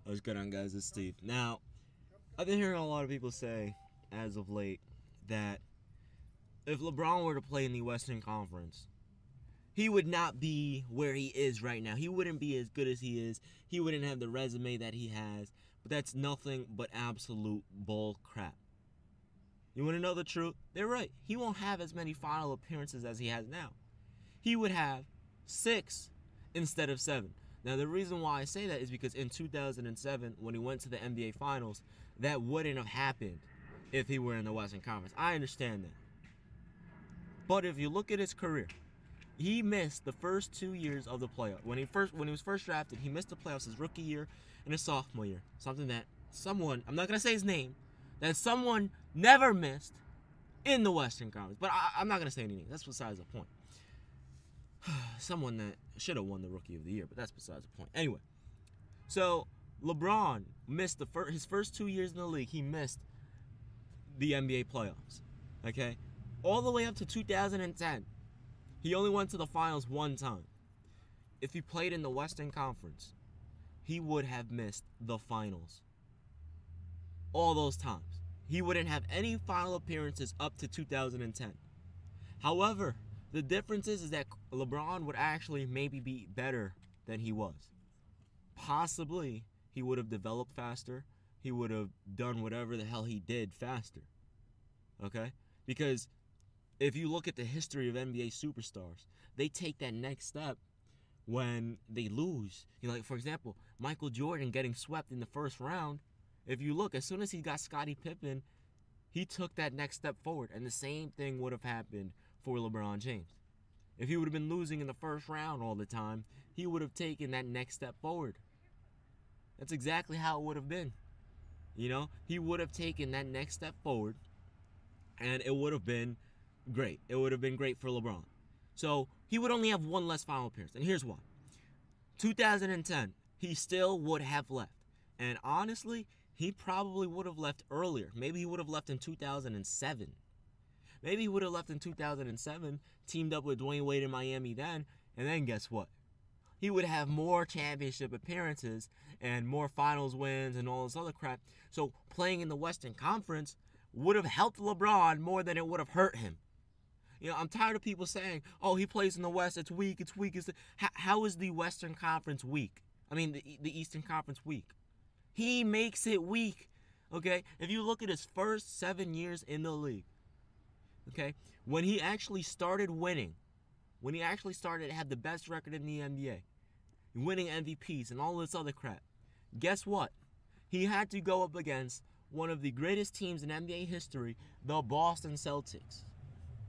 What's good on, guys? It's Steve. Now, I've been hearing a lot of people say, as of late, that if LeBron were to play in the Western Conference, he would not be where he is right now. He wouldn't be as good as he is. He wouldn't have the resume that he has. But that's nothing but absolute bull crap. You want to know the truth? They're right. He won't have as many final appearances as he has now. He would have 6 instead of 7. Now, the reason why I say that is because in 2007, when he went to the NBA Finals, that wouldn't have happened if he were in the Western Conference. I understand that. But if you look at his career, he missed the first 2 years of the playoff. When he was first drafted, he missed the playoffs his rookie year and his sophomore year. Something that someone, I'm not going to say his name, that someone never missed in the Western Conference. But I'm not going to say anything. That's besides the point. Someone that should have won the Rookie of the Year, but that's besides the point. Anyway, so LeBron missed his first 2 years in the league. He missed the NBA playoffs, okay? All the way up to 2010, he only went to the finals one time. If he played in the Western Conference, he would have missed the finals all those times. He wouldn't have any final appearances up to 2010. However, the difference is that LeBron would actually maybe be better than he was. Possibly, he would have developed faster. He would have done whatever the hell he did faster. Okay? Because if you look at the history of NBA superstars, they take that next step when they lose. You know, like, for example, Michael Jordan getting swept in the first round. If you look, as soon as he got Scottie Pippen, he took that next step forward. And the same thing would have happened for LeBron James. If he would have been losing in the first round all the time, he would have taken that next step forward. That's exactly how it would have been. You know, he would have taken that next step forward, and it would have been great. It would have been great for LeBron. So he would only have one less final appearance, and here's why. 2010, he still would have left. And honestly, he probably would have left earlier. Maybe he would have left in 2007. Maybe he would have left in 2007, teamed up with Dwyane Wade in Miami then, and then guess what? He would have more championship appearances and more finals wins and all this other crap. So playing in the Western Conference would have helped LeBron more than it would have hurt him. You know, I'm tired of people saying, oh, he plays in the West, it's weak, it's weak. How is the Western Conference weak? I mean, the Eastern Conference weak. He makes it weak, okay? If you look at his first 7 years in the league, okay, when he actually started winning, when he actually started to have the best record in the NBA, winning MVPs and all this other crap, guess what? He had to go up against one of the greatest teams in NBA history, the Boston Celtics.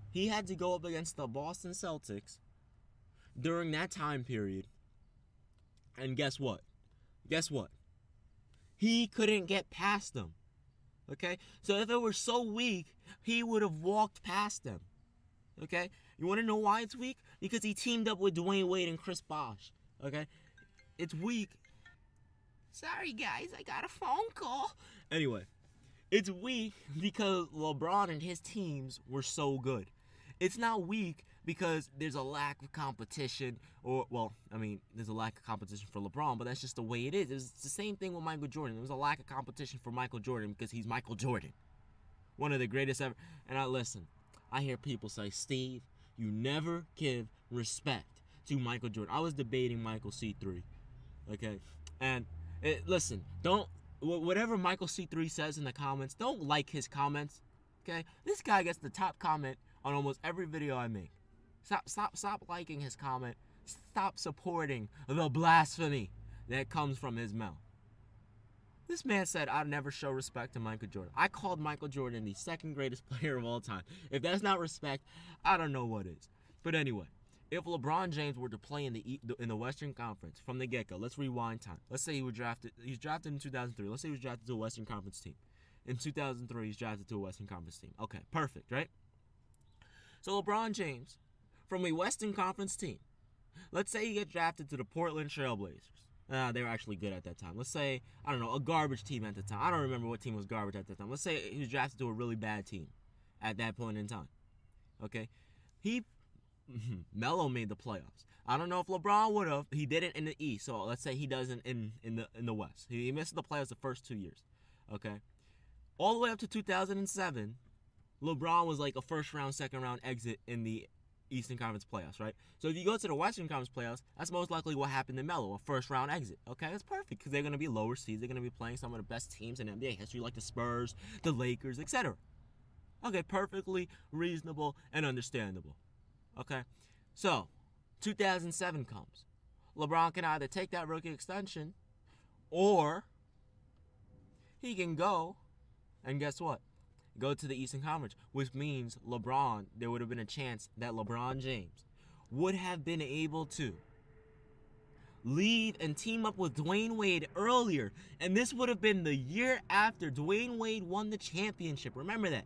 He had to go up against the Boston Celtics during that time period. And guess what? Guess what? He couldn't get past them. Okay? So if it were so weak, he would have walked past them. Okay? You want to know why it's weak? Because he teamed up with Dwyane Wade and Chris Bosh. Okay? It's weak. Sorry, guys. I got a phone call. Anyway, it's weak because LeBron and his teams were so good. It's not weak because there's a lack of competition, or, well, I mean, there's a lack of competition for LeBron, but that's just the way it is. It's the same thing with Michael Jordan. There was a lack of competition for Michael Jordan because he's Michael Jordan, one of the greatest ever. And I hear people say, Steve, you never give respect to Michael Jordan. I was debating Michael C3, okay? And listen, whatever Michael C3 says in the comments, don't like his comments, okay? This guy gets the top comment on almost every video I make. Stop liking his comment. Stop supporting the blasphemy that comes from his mouth. This man said, I'd never show respect to Michael Jordan. I called Michael Jordan the second greatest player of all time. If that's not respect, I don't know what is. But anyway, if LeBron James were to play in the Western Conference from the get-go, let's rewind time. Let's say he's drafted in 2003. Let's say he was drafted to a Western Conference team. In 2003, he's drafted to a Western Conference team. Okay, perfect, right? So LeBron James, from a Western Conference team, let's say he gets drafted to the Portland Trailblazers. They were actually good at that time. Let's say, I don't know, a garbage team at the time. I don't remember what team was garbage at that time. Let's say he was drafted to a really bad team at that point in time. Okay? Melo made the playoffs. I don't know if LeBron would have. He didn't in the East, so let's say he doesn't in the West. He missed the playoffs the first 2 years. Okay, all the way up to 2007, LeBron was like a first round, second round exit in the Eastern Conference playoffs, right? So if you go to the Western Conference playoffs, that's most likely what happened to Melo, a first round exit. Okay, that's perfect because they're going to be lower seeds. They're going to be playing some of the best teams in NBA history, like the Spurs, the Lakers, etc. Okay, perfectly reasonable and understandable. Okay, so 2007 comes. LeBron can either take that rookie extension or he can go and guess what? Go to the Eastern Conference, which means LeBron, there would have been a chance that LeBron James would have been able to leave and team up with Dwyane Wade earlier. And this would have been the year after Dwyane Wade won the championship. Remember that.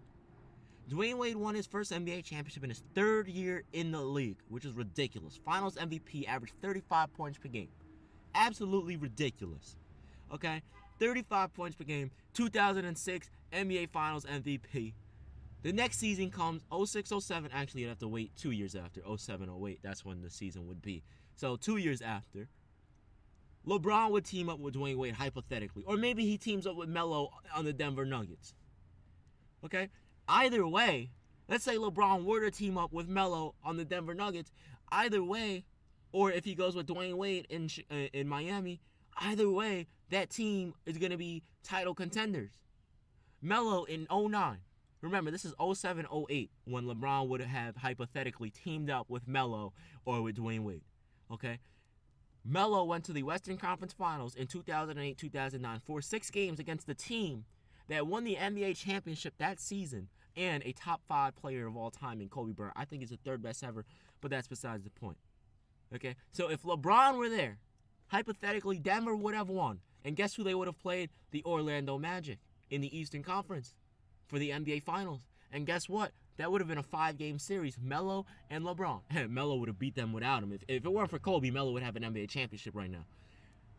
Dwyane Wade won his first NBA championship in his 3rd year in the league, which is ridiculous. Finals MVP, averaged 35 points per game. Absolutely ridiculous. Okay? 35 points per game, 2006 NBA Finals MVP. The next season comes 06-07. Actually, you'd have to wait 2 years after. 07-08, that's when the season would be. So 2 years after, LeBron would team up with Dwyane Wade, hypothetically. Or maybe he teams up with Melo on the Denver Nuggets. Okay? Either way, let's say LeBron were to team up with Melo on the Denver Nuggets. Either way, or if he goes with Dwyane Wade in Miami, either way, that team is going to be title contenders. Melo in 09. Remember, this is 07-08 when LeBron would have hypothetically teamed up with Melo or with Dwyane Wade. Okay? Melo went to the Western Conference Finals in 2008-2009 for 6 games against the team that won the NBA championship that season and a top 5 player of all time in Kobe Bryant. I think he's the 3rd best ever, but that's besides the point. Okay? So if LeBron were there, hypothetically, Denver would have won. And guess who they would have played? The Orlando Magic in the Eastern Conference for the NBA Finals. And guess what? That would have been a 5-game series, Melo and LeBron. Melo would have beat them without him. If it weren't for Kobe, Melo would have an NBA championship right now.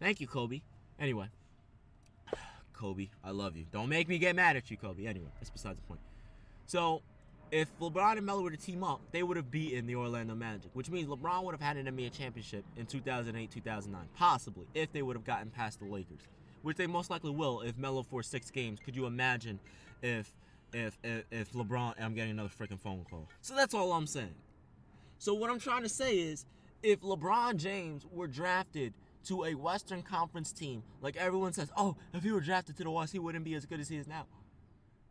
Thank you, Kobe. Anyway, Kobe, I love you. Don't make me get mad at you, Kobe. Anyway, that's besides the point. So, if LeBron and Melo were to team up, they would have beaten the Orlando Magic, which means LeBron would have had an NBA championship in 2008-2009, possibly, if they would have gotten past the Lakers, which they most likely will if Melo for 6 games. Could you imagine if LeBron... I'm getting another freaking phone call. So that's all I'm saying. So what I'm trying to say is, if LeBron James were drafted to a Western Conference team, like everyone says, oh, if he were drafted to the West, he wouldn't be as good as he is now.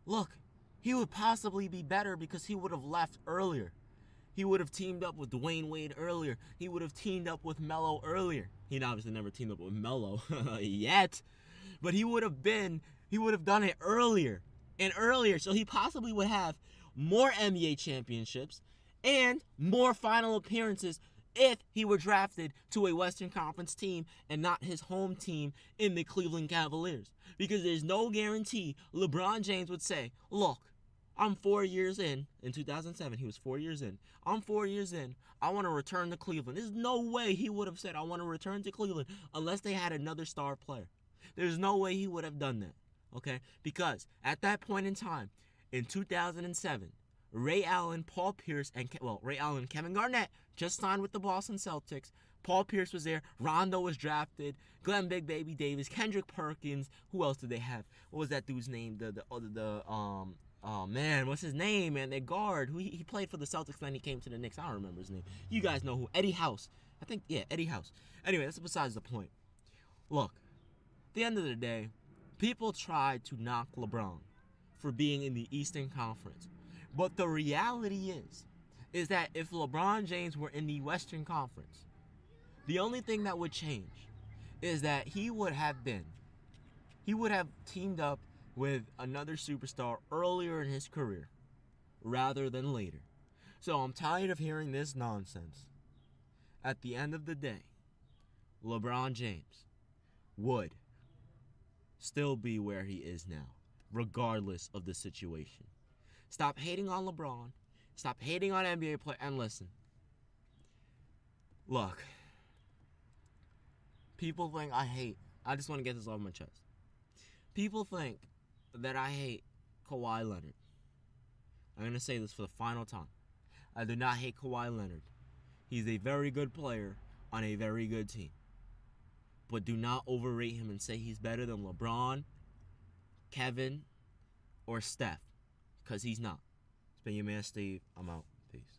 Look, he would possibly be better because he would have left earlier. He would have teamed up with Dwyane Wade earlier. He would have teamed up with Melo earlier. He obviously never teamed up with Melo yet, but he would have done it earlier and earlier. So he possibly would have more NBA championships and more final appearances if he were drafted to a Western Conference team and not his home team in the Cleveland Cavaliers. Because there's no guarantee LeBron James would say, look, I'm 4 years in 2007, he was 4 years in. I'm 4 years in. I want to return to Cleveland. There's no way he would have said, I want to return to Cleveland unless they had another star player. There's no way he would have done that, okay? Because at that point in time, in 2007, Ray Allen, Paul Pierce, and Kevin Garnett just signed with the Boston Celtics. Paul Pierce was there. Rondo was drafted. Glenn Big Baby Davis, Kendrick Perkins. Who else did they have? What was that dude's name? Oh man, what's his name, man? Their guard. He played for the Celtics, then he came to the Knicks. I don't remember his name. You guys know who? Eddie House. I think, yeah, Eddie House. Anyway, that's besides the point. Look, at the end of the day, people tried to knock LeBron for being in the Eastern Conference. But the reality is that if LeBron James were in the Western Conference, the only thing that would change is that he would have teamed up with another superstar earlier in his career rather than later. So I'm tired of hearing this nonsense. At the end of the day, LeBron James would still be where he is now, regardless of the situation. Stop hating on LeBron. Stop hating on NBA players. And listen. Look. People think I just want to get this off my chest. People think that I hate Kawhi Leonard. I'm going to say this for the final time. I do not hate Kawhi Leonard. He's a very good player. on a very good team. But do not overrate him and say he's better than LeBron, Kevin, or Steph. Because he's not. It's been your man, Steve. I'm out. Peace.